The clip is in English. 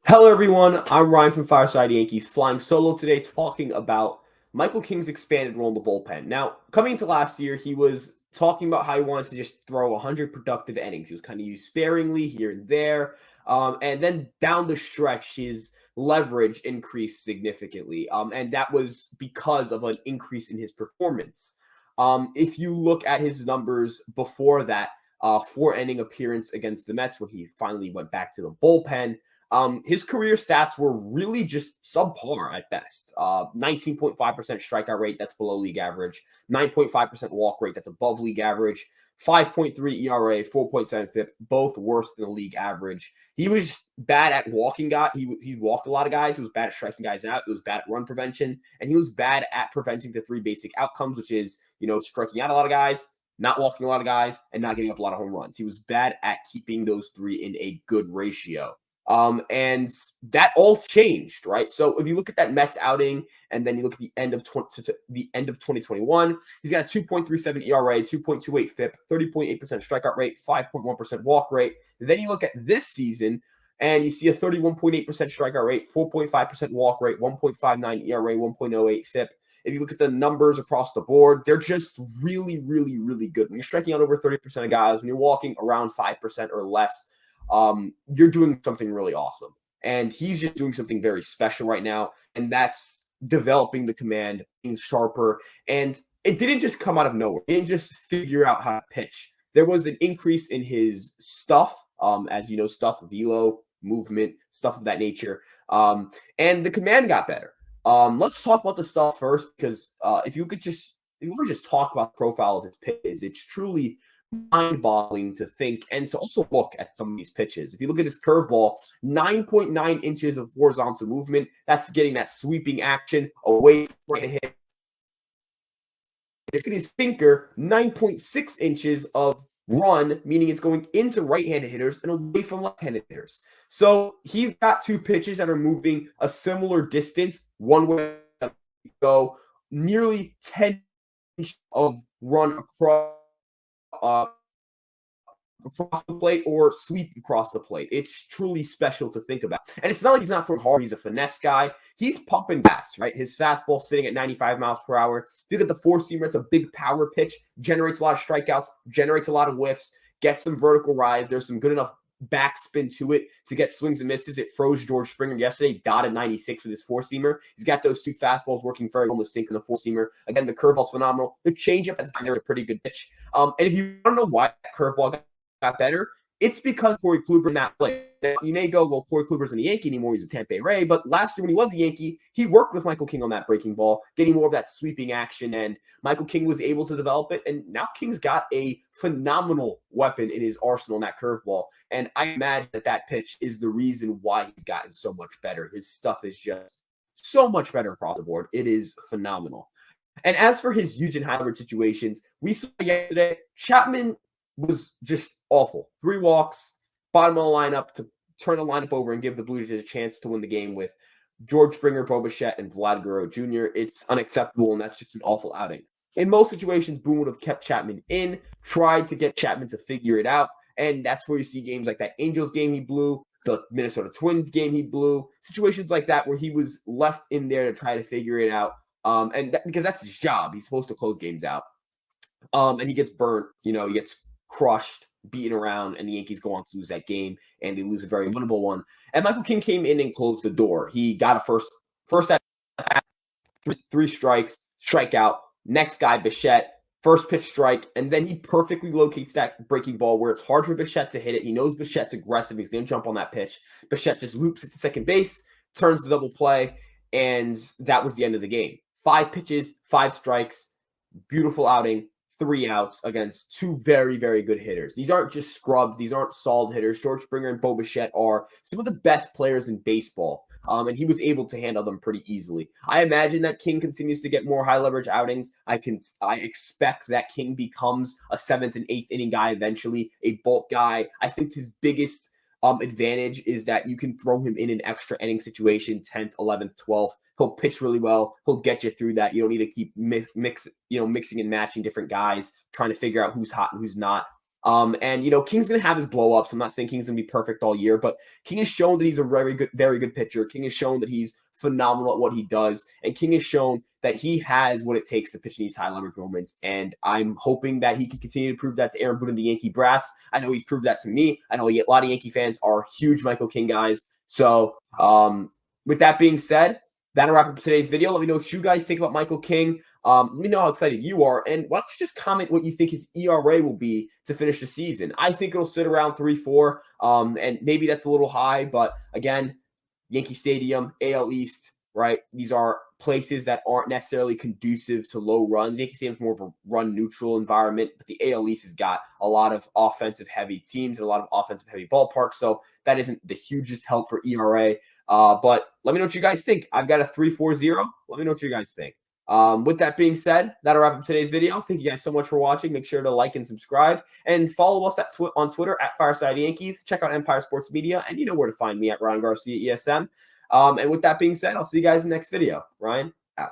Hello, everyone. I'm Ryan from Fireside Yankees, flying solo today, talking about Michael King's expanded role in the bullpen. Now, coming into last year, he was talking about how he wanted to just throw 100 productive innings. He was kind of used sparingly here and there. And then down the stretch, his leverage increased significantly. And that was because of an increase in his performance. If you look at his numbers before that, four-inning appearance against the Mets, when he finally went back to the bullpen, his career stats were really just subpar at best. 19.5% strikeout rate, that's below league average. 9.5% walk rate, that's above league average. 5.3 ERA, 4.7 FIP, both worse than the league average. He was bad at walking guys. He walked a lot of guys. He was bad at striking guys out. He was bad at run prevention. And he was bad at preventing the three basic outcomes, which is, striking out a lot of guys, not walking a lot of guys, and not getting up a lot of home runs. He was bad at keeping those three in a good ratio. And that all changed, right? So if you look at that Mets outing, and then you look at the end of 2021, he's got a 2.37 ERA, 2.28 FIP, 30.8% strikeout rate, 5.1% walk rate. Then you look at this season, and you see a 31.8% strikeout rate, 4.5% walk rate, 1.59 ERA, 1.08 FIP. If you look at the numbers across the board, they're just really, really, really good. When you're striking out over 30% of guys, when you're walking around 5% or less, you're doing something really awesome. And he's just doing something very special right now. And that's developing the command, being sharper. And it didn't just come out of nowhere. He didn't just figure out how to pitch. There was an increase in his stuff, as you know, stuff, velo, movement, stuff of that nature. And the command got better. Let's talk about the stuff first, because if you want to just talk about the profile of his pitches, it's truly mind-boggling to think and to also look at some of these pitches. If you look at his curveball, 9.9 inches of horizontal movement. That's getting that sweeping action away from right hit. Look at his sinker, 9.6 inches of run, meaning it's going into right-handed hitters and away from left-handed hitters. So he's got two pitches that are moving a similar distance, one way go nearly 10 inches of run uh, across the plate or sweep across the plate. It's truly special to think about. And it's not like he's not throwing hard. He's a finesse guy. He's pumping gas, right? His fastball sitting at 95 miles per hour. If you look at the four-seamer, it's a big power pitch, generates a lot of strikeouts, generates a lot of whiffs, gets some vertical rise. There's some good enough backspin to it to get swings and misses. It froze George Springer yesterday, dotted 96 with his four-seamer. He's got those two fastballs working very well in the sink and the four-seamer. Again, the curveball's phenomenal. The changeup has been a pretty good pitch. And if you want to know why that curveball got better, it's because Corey Kluber in that play. Now, you may go, well, Corey Kluber's in the Yankee anymore. He's a Tampa Bay Ray. But last year when he was a Yankee, he worked with Michael King on that breaking ball, getting more of that sweeping action. And Michael King was able to develop it. And now King's got a phenomenal weapon in his arsenal in that curveball. And I imagine that pitch is the reason why he's gotten so much better. His stuff is just so much better across the board. It is phenomenal. And as for his huge and high leverage situations, we saw yesterday, Chapman was just awful. 3 walks, bottom of the lineup to turn the lineup over and give the Blue Jays a chance to win the game with George Springer, Bo Bichette, and Vlad Guerrero Jr. It's unacceptable, and that's just an awful outing. In most situations, Boone would have kept Chapman in, tried to get Chapman to figure it out, and that's where you see games like that Angels game he blew, the Minnesota Twins game he blew, situations like that where he was left in there to try to figure it out, because that's his job. He's supposed to close games out. And he gets burnt, he gets crushed, beaten around, and the Yankees go on to lose that game, and they lose a very winnable one. And Michael King came in and closed the door. He got a first at 3 strikes, strikeout. Next guy, Bichette, first pitch strike, and then he perfectly locates that breaking ball where it's hard for Bichette to hit it. He knows Bichette's aggressive. He's going to jump on that pitch. Bichette just loops it to second base, turns the double play, and that was the end of the game. 5 pitches, 5 strikes, beautiful outing. 3 outs against 2 very, very good hitters. These aren't just scrubs. These aren't solid hitters. George Springer and Bo Bichette are some of the best players in baseball, and he was able to handle them pretty easily. I imagine that King continues to get more high leverage outings. I expect that King becomes a 7th and 8th inning guy eventually, a bulk guy. I think his biggest advantage is that you can throw him in an extra inning situation, 10th, 11th, 12th. He'll pitch really well. He'll get you through that. You don't need to keep mixing and matching different guys, trying to figure out who's hot and who's not. And King's gonna have his blow ups. I'm not saying King's gonna be perfect all year, but King has shown that he's a very good pitcher. King has shown that he's phenomenal at what he does, and King has shown that he has what it takes to pitch in these high leverage moments. And I'm hoping that he can continue to prove that to Aaron Boone and the Yankee brass. I know he's proved that to me. I know a lot of Yankee fans are huge Michael King guys. So with that being said, that'll wrap up today's video. Let me know what you guys think about Michael King. Let me know how excited you are. And why don't you just comment what you think his ERA will be to finish the season? I think it'll sit around 3.4. And maybe that's a little high. But again, Yankee Stadium, AL East, right? These are places that aren't necessarily conducive to low runs. Yankee Stadium's more of a run neutral environment, but the AL East has got a lot of offensive heavy teams and a lot of offensive heavy ballparks. So that isn't the hugest help for ERA. But let me know what you guys think. I've got a 3.40. Let me know what you guys think. With that being said, that'll wrap up today's video. Thank you guys so much for watching. Make sure to like and subscribe and follow us on Twitter at Fireside Yankees. Check out Empire Sports Media, and you know where to find me at Ryan Garcia ESM. And with that being said, I'll see you guys in the next video. Ryan, out.